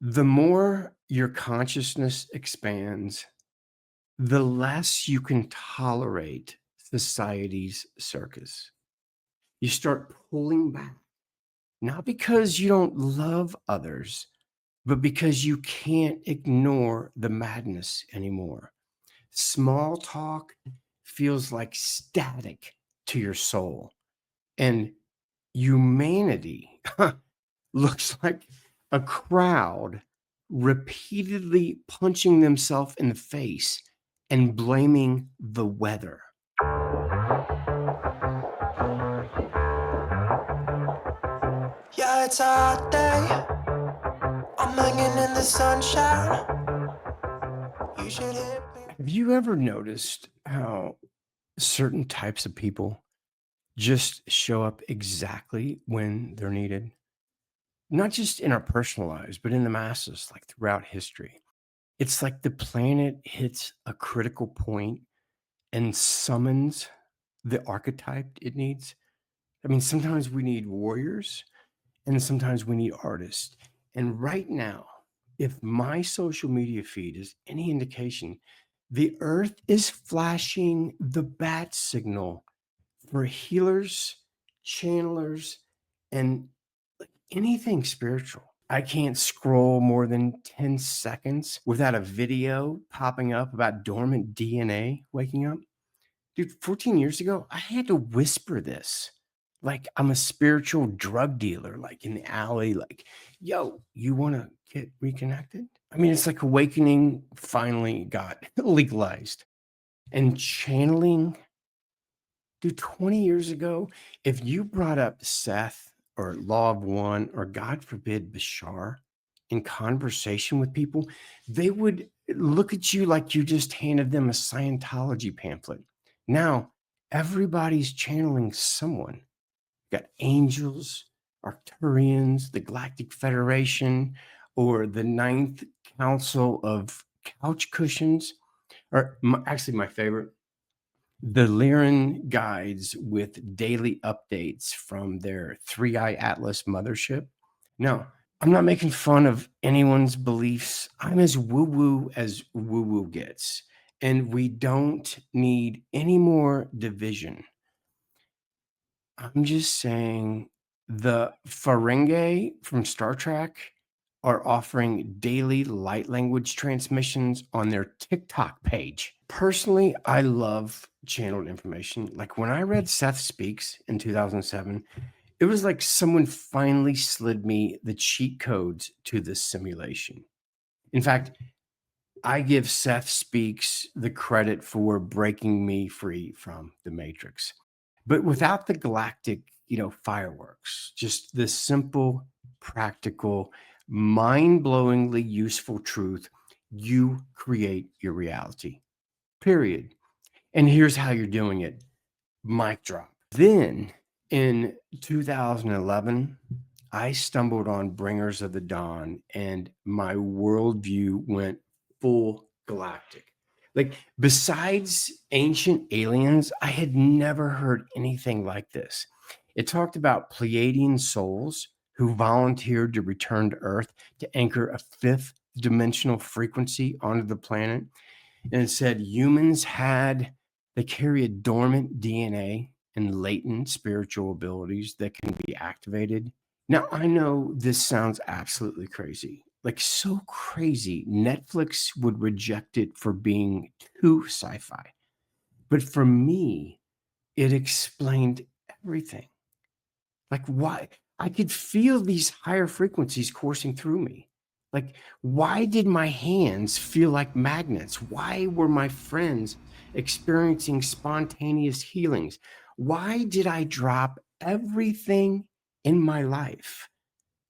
The more your consciousness expands, the less you can tolerate society's circus. You start pulling back, not because you don't love others, but because you can't ignore the madness anymore. Small talk feels like static to your soul, and humanity looks like a crowd repeatedly punching themselves in the face and blaming the weather. Yeah, it's a hot day. I'm hanging in the sunshine. You should hit me. Have you ever noticed how certain types of people just show up exactly when they're needed? Not just in our personal lives, but in the masses, like throughout history. It's like the planet hits a critical point and summons the archetype it needs. I mean, sometimes we need warriors and sometimes we need artists. And right now, if my social media feed is any indication, the earth is flashing the bat signal for healers, channelers, and like anything spiritual. I can't scroll more than 10 seconds without a video popping up about dormant DNA waking up. Dude, 14 years ago, I had to whisper this. Like I'm a spiritual drug dealer, like in the alley, like, yo, you want to get reconnected? I mean, it's like awakening finally got legalized and channeling. Dude, 20 years ago, if you brought up Seth or Law of One or God forbid Bashar in conversation with people, they would look at you like you just handed them a Scientology pamphlet. Now, everybody's channeling someone. You got angels, Arcturians, the Galactic Federation, or the Ninth Council of Couch Cushions, or actually my favorite, the Lyran guides with daily updates from their Three Eye Atlas mothership. No, I'm not making fun of anyone's beliefs. I'm as woo woo gets. And we don't need any more division. I'm just saying the Ferengi from Star Trek are offering daily light language transmissions on their TikTok page. Personally, I love channeled information. Like when I read Seth Speaks in 2007, it was like someone finally slid me the cheat codes to this simulation. In fact, I give Seth Speaks the credit for breaking me free from the Matrix. But without the galactic, fireworks, just the simple, practical, mind-blowingly useful truth, you create your reality. Period. And here's how you're doing it. Mic drop. Then in 2011, I stumbled on Bringers of the Dawn and my worldview went full galactic. Like, besides ancient aliens, I had never heard anything like this. It talked about Pleiadian souls who volunteered to return to Earth to anchor a fifth dimensional frequency onto the planet. And it said they carry a dormant DNA and latent spiritual abilities that can be activated. Now, I know this sounds absolutely crazy, like so crazy. Netflix would reject it for being too sci fi. But for me, it explained everything. Like, why? I could feel these higher frequencies coursing through me. Like, why did my hands feel like magnets? Why were my friends experiencing spontaneous healings? Why did I drop everything in my life,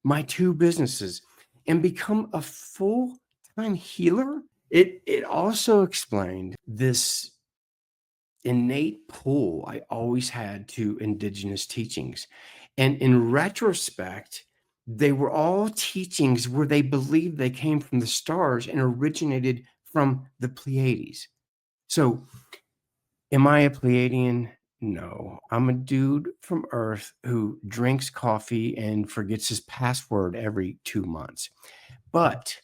my two businesses, and become a full-time healer? It also explained this innate pull I always had to indigenous teachings. And in retrospect, they were all teachings where they believed they came from the stars and originated from the Pleiades. So, am I a Pleiadian? No, I'm a dude from Earth who drinks coffee and forgets his password every 2 months. But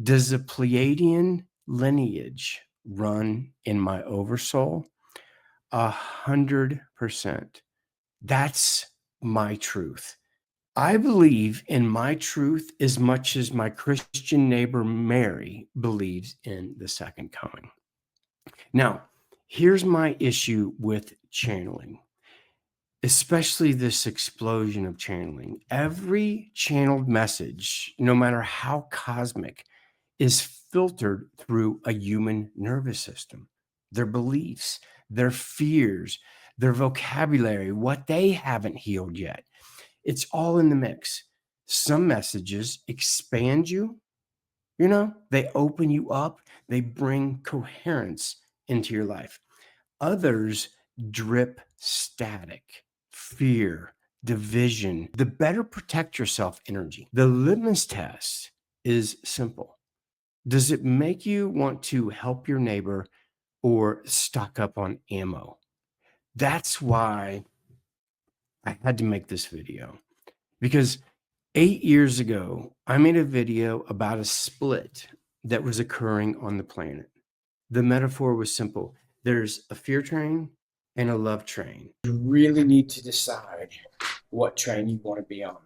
does the Pleiadian lineage run in my oversoul? 100%. That's my truth. I believe in my truth as much as my Christian neighbor Mary believes in the second coming. Now, here's my issue with channeling, especially this explosion of channeling. Every channeled message, no matter how cosmic, is filtered through a human nervous system, their beliefs, their fears, their vocabulary, what they haven't healed yet. It's all in the mix. Some messages expand you, they open you up, they bring coherence into your life. Others drip static, fear, division, the better protect yourself energy. The litmus test is simple. Does it make you want to help your neighbor or stock up on ammo? That's why I had to make this video, because 8 years ago, I made a video about a split that was occurring on the planet. The metaphor was simple. There's a fear train and a love train. You really need to decide what train you want to be on.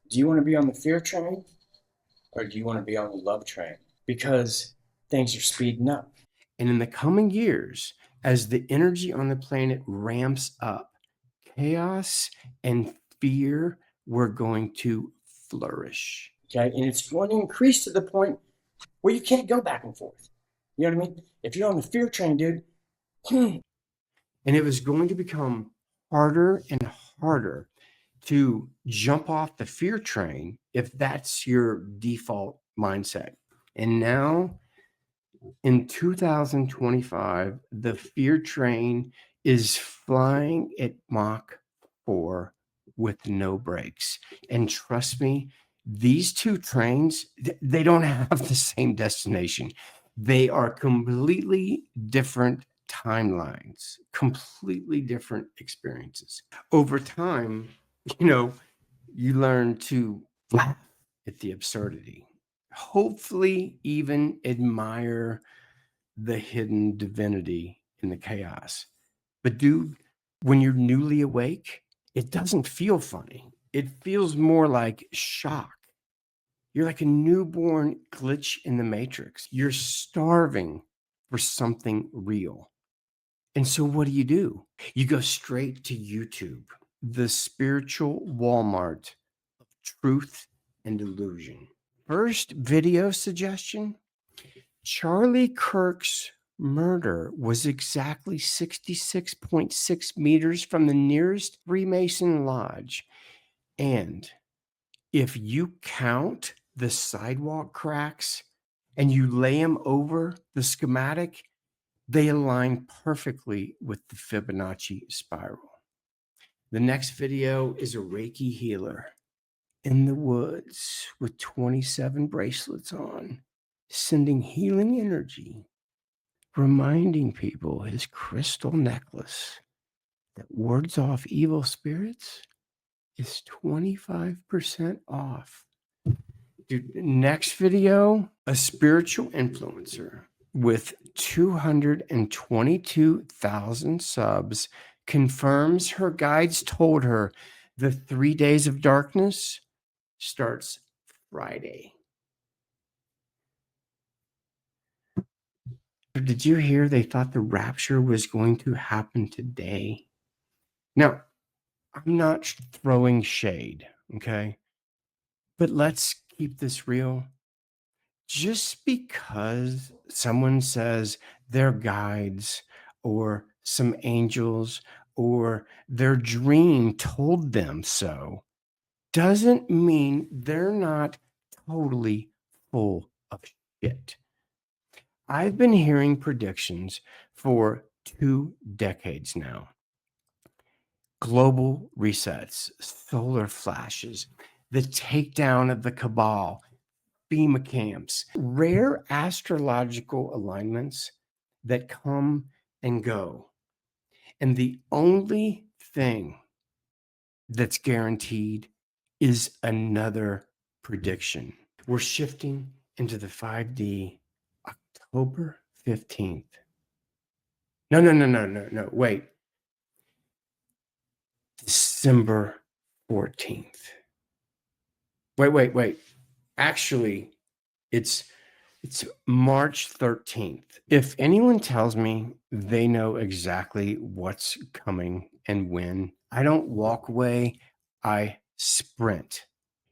Do you want to be on the fear train or do you want to be on the love train? Because things are speeding up. And in the coming years, as the energy on the planet ramps up, chaos and fear were going to flourish. Okay. And it's going to increase to the point where you can't go back and forth. You know what I mean? If you're on the fear train, dude, and it was going to become harder and harder to jump off the fear train if that's your default mindset. And now in 2025, the fear train is flying at Mach 4 with no brakes. And trust me, these two trains, they don't have the same destination. They are completely different timelines, completely different experiences. Over time, you learn to laugh at the absurdity, hopefully even admire the hidden divinity in the chaos. But dude, when you're newly awake, it doesn't feel funny. It feels more like shock. You're like a newborn glitch in the matrix. You're starving for something real. And so what do? You go straight to YouTube, the spiritual Walmart of truth and illusion. First video suggestion: Charlie Kirk's murder was exactly 66.6 meters from the nearest Freemason lodge. And if you count the sidewalk cracks and you lay them over the schematic, they align perfectly with the Fibonacci spiral. The next video is a Reiki healer in the woods with 27 bracelets on, sending healing energy, reminding people his crystal necklace that wards off evil spirits is 25% off. Dude, next video, a spiritual influencer with 222,000 subs confirms her guides told her the 3 days of darkness starts Friday. Did you hear they thought the rapture was going to happen today? Now, I'm not throwing shade, okay? But let's keep this real. Just because someone says their guides or some angels or their dream told them so doesn't mean they're not totally full of shit. I've been hearing predictions for 2 decades now. Global resets, solar flashes, the takedown of the cabal, FEMA camps, rare astrological alignments that come and go. And the only thing that's guaranteed is another prediction. We're shifting into the 5D October 15th. No, wait. December 14th. Wait. Actually, it's March 13th. If anyone tells me they know exactly what's coming and when, I don't walk away, I sprint.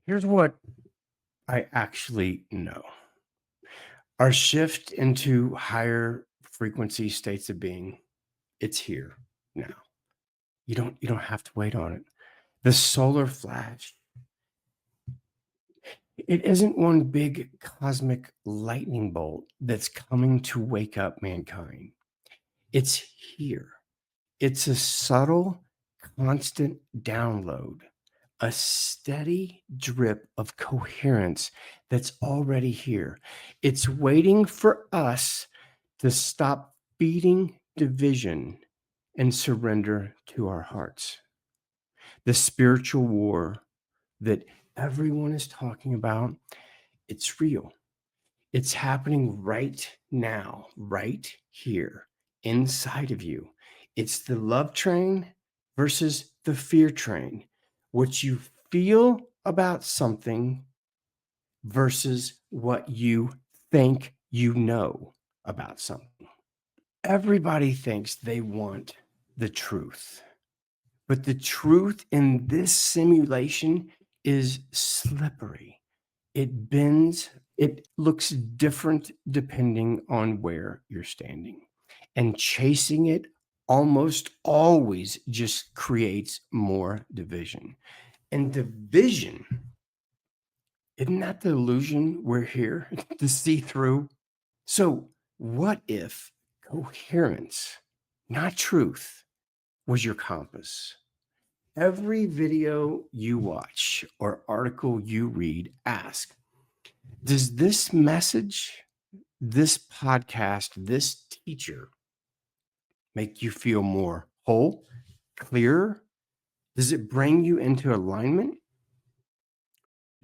Here's what I actually know. Our shift into higher frequency states of being, it's here now. You don't have to wait on it. The solar flash, it isn't one big cosmic lightning bolt that's coming to wake up mankind. It's here. It's a subtle, constant download, a steady drip of coherence that's already here. It's waiting for us to stop feeding division and surrender to our hearts. The spiritual war that everyone is talking about, it's real. It's happening right now, right here, inside of you. It's the love train versus the fear train. What you feel about something versus what you think you know about something. Everybody thinks they want the truth, but the truth in this simulation is slippery. It bends, it looks different depending on where you're standing. And chasing it almost always just creates more division. And division, isn't that the illusion we're here to see through? So, what if coherence, not truth, was your compass? Every video you watch or article you read, ask, does this message, this podcast, this teacher make you feel more whole, clearer? Does it bring you into alignment?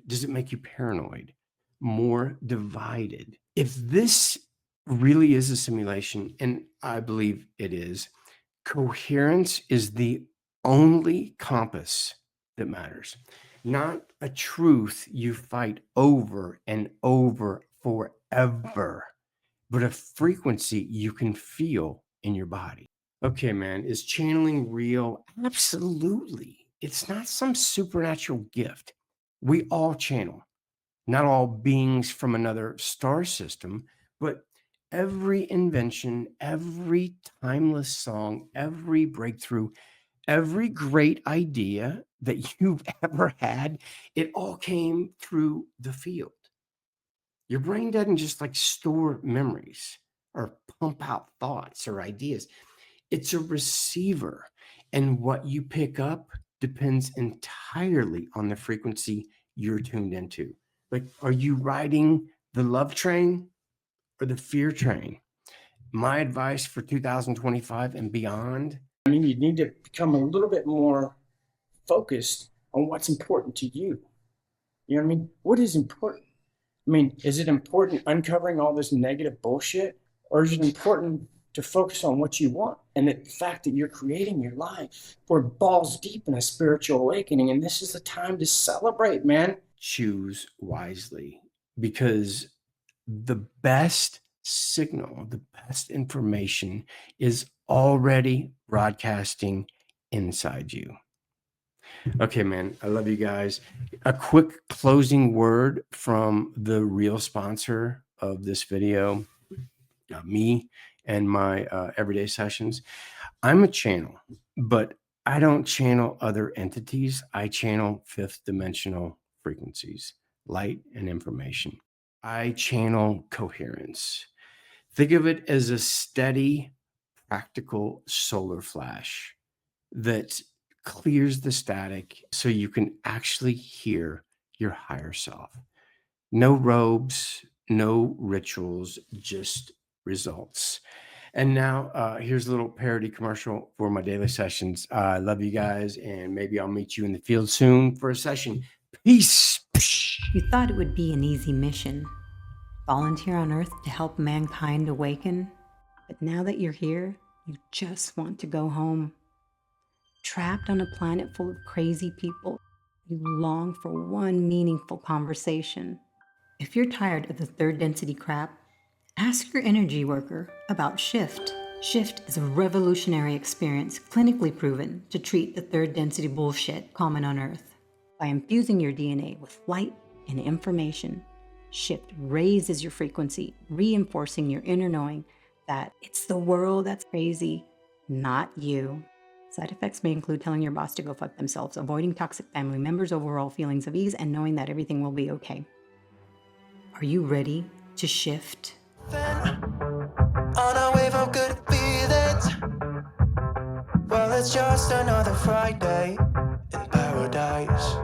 Does it make you paranoid, more divided? If this really is a simulation, and I believe it is, coherence is the only compass that matters, not a truth you fight over and over forever, but a frequency you can feel in your body. Okay, man, is channeling real? Absolutely. It's not some supernatural gift. We all channel, not all beings from another star system, but every invention, every timeless song, every breakthrough, every great idea that you've ever had, it all came through the field. Your brain doesn't just like store memories or pump out thoughts or ideas. It's a receiver. And what you pick up depends entirely on the frequency you're tuned into. Like, are you riding the love train or the fear train? My advice for 2025 and beyond, I mean, you need to become a little bit more focused on what's important to you. You know what I mean? What is important? I mean, is it important uncovering all this negative bullshit, or is it important to focus on what you want and the fact that you're creating your life? We're balls deep in a spiritual awakening, and this is the time to celebrate, man. Choose wisely, because the best signal, the best information is already broadcasting inside you. Okay, man, I love you guys. A quick closing word from the real sponsor of this video, me and my everyday sessions. I'm a channel, but I don't channel other entities. I channel fifth dimensional frequencies, light and information. I channel coherence. Think of it as a steady, practical solar flash that clears the static so you can actually hear your higher self. No robes, no rituals, just results. And now here's a little parody commercial for my daily sessions. I love you guys, and maybe I'll meet you in the field soon for a session. Peace. You thought it would be an easy mission. Volunteer on Earth to help mankind awaken. But now that you're here, you just want to go home. Trapped on a planet full of crazy people, you long for one meaningful conversation. If you're tired of the third density crap, ask your energy worker about Shift. Shift is a revolutionary experience clinically proven to treat the third density bullshit common on Earth. By infusing your DNA with light and information, Shift raises your frequency, reinforcing your inner knowing that it's the world that's crazy, not you. Side effects may include telling your boss to go fuck themselves, avoiding toxic family members, overall feelings of ease, and knowing that everything will be okay. Are you ready to shift? On a wave of good feelings. Well, it's just another Friday in paradise.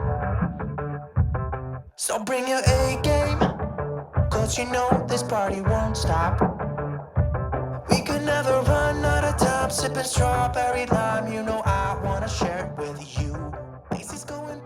So bring your A game, cause you know this party won't stop. We could never run out of time, sipping strawberry lime. You know I wanna share it with you. This is going